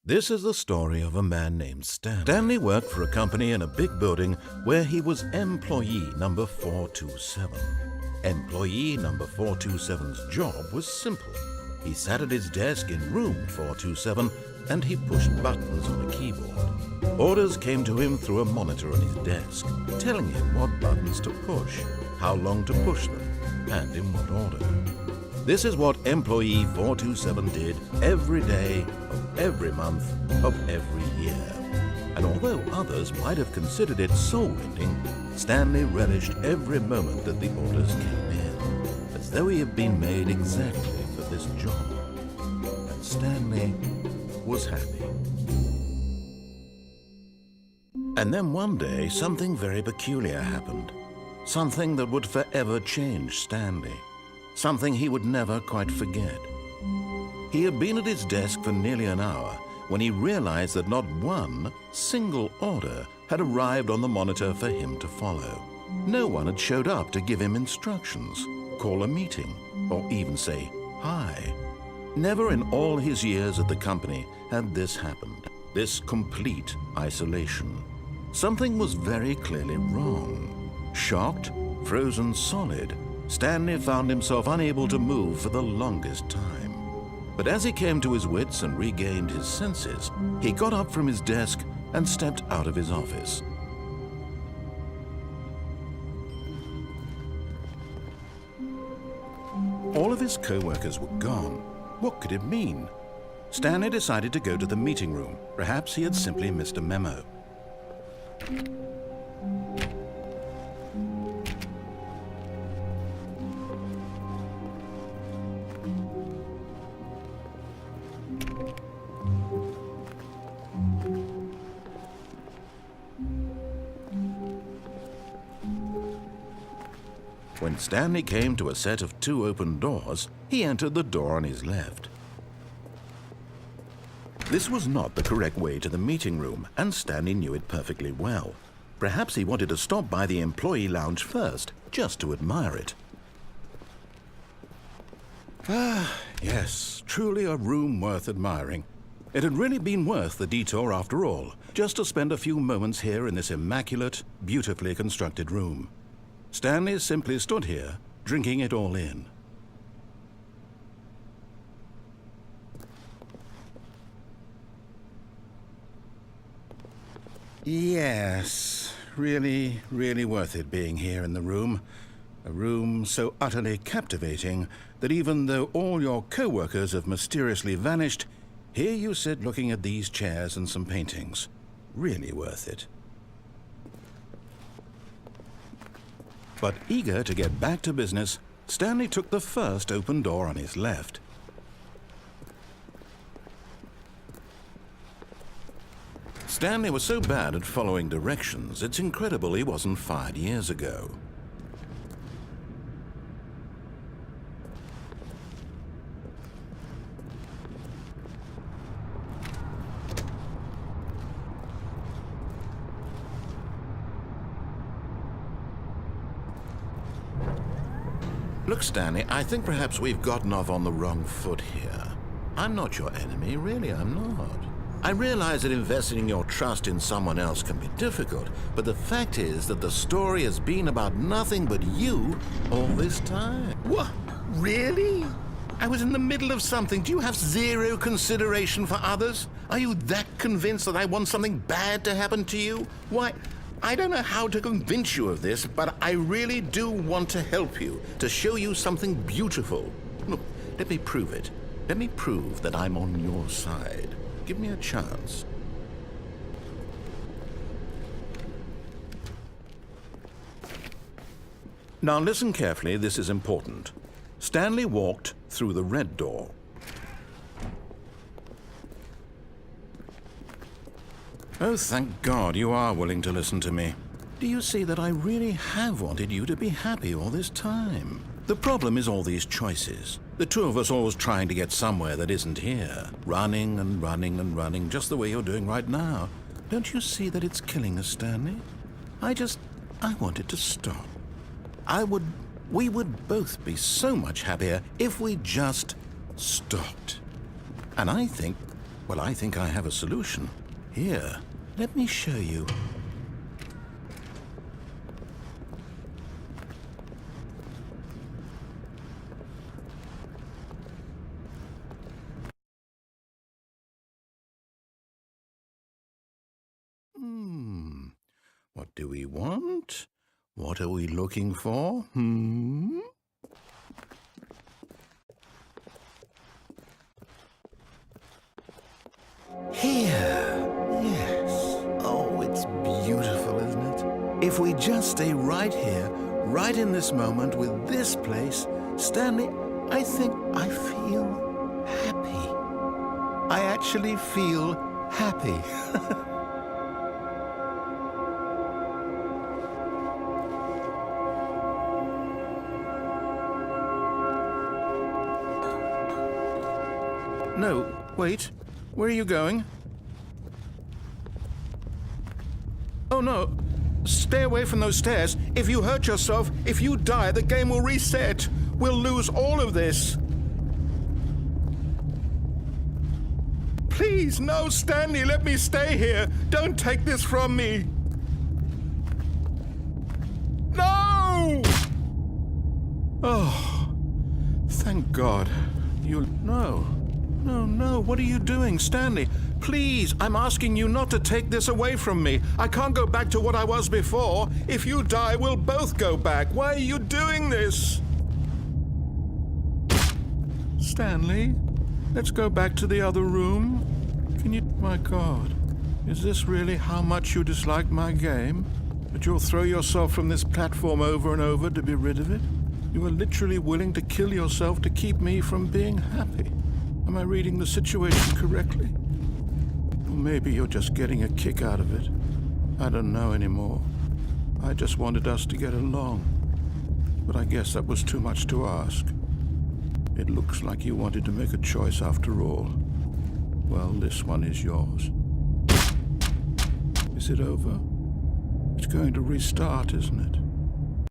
This is the story of a man named Stanley. Stanley worked for a company in a big building where he was employee number 427. Employee number 427's job was simple. He sat at his desk in room 427 and he pushed buttons on a keyboard. Orders came to him through a monitor on his desk, telling him what buttons to push, how long to push them, and in what order. This is what employee 427 did every day of every month of every year. And although others might have considered it soul-rending, Stanley relished every moment that the orders came in, as though he had been made exactly for this job. And Stanley was happy. And then one day, something very peculiar happened. Something that would forever change Stanley. Something he would never quite forget. He had been at his desk for nearly an hour when he realized that not one single order had arrived on the monitor for him to follow. No one had showed up to give him instructions, call a meeting, or even say hi. Never in all his years at the company had this happened, this complete isolation. Something was very clearly wrong. Shocked, frozen solid, Stanley found himself unable to move for the longest time. But as he came to his wits and regained his senses, he got up from his desk and stepped out of his office. All of his co-workers were gone. What could it mean? Stanley decided to go to the meeting room. Perhaps he had simply missed a memo. When Stanley came to a set of 2 open doors, he entered the door on his left. This was not the correct way to the meeting room, and Stanley knew it perfectly well. Perhaps he wanted to stop by the employee lounge first, just to admire it. Ah, yes, truly a room worth admiring. It had really been worth the detour after all, just to spend a few moments here in this immaculate, beautifully constructed room. Stanley simply stood here, drinking it all in. Yes, really, really worth it being here in the room. A room so utterly captivating that even though all your co-workers have mysteriously vanished, here you sit looking at these chairs and some paintings. Really worth it. But eager to get back to business, Stanley took the first open door on his left. Stanley was so bad at following directions, it's incredible he wasn't fired years ago. Look, Stanley, I think perhaps we've gotten off on the wrong foot here. I'm not your enemy, really, I'm not. I realize that investing your trust in someone else can be difficult, but the fact is that the story has been about nothing but you all this time. What? Really? I was in the middle of something. Do you have zero consideration for others? Are you that convinced that I want something bad to happen to you? Why, I don't know how to convince you of this, but I really do want to help you, to show you something beautiful. Look, let me prove it. Let me prove that I'm on your side. Give me a chance. Now listen carefully, this is important. Stanley walked through the red door. Oh, thank God you are willing to listen to me. Do you see that I really have wanted you to be happy all this time? The problem is all these choices. The two of us always trying to get somewhere that isn't here. Running and running and running, just the way you're doing right now. Don't you see that it's killing us, Stanley? I want it to stop. We would both be so much happier if we just stopped. And I think Well, I think I have a solution. Here, let me show you. What do we want? What are we looking for? Here. Yes. Oh, it's beautiful, isn't it? If we just stay right here, right in this moment with this place, Stanley, I think I feel happy. I actually feel happy. No, wait. Where are you going? Oh, no. Stay away from those stairs. If you hurt yourself, if you die, the game will reset. We'll lose all of this. Please, no, Stanley, let me stay here. Don't take this from me. No! Oh, thank God. No, what are you doing, Stanley? Please, I'm asking you not to take this away from me. I can't go back to what I was before. If you die, we'll both go back. Why are you doing this? Stanley, let's go back to the other room. Can you... My God, is this really how much you dislike my game? That you'll throw yourself from this platform over and over to be rid of it? You are literally willing to kill yourself to keep me from being happy. Am I reading the situation correctly? Or maybe you're just getting a kick out of it. I don't know anymore. I just wanted us to get along. But I guess that was too much to ask. It looks like you wanted to make a choice after all. Well, this one is yours. Is it over? It's going to restart, isn't it?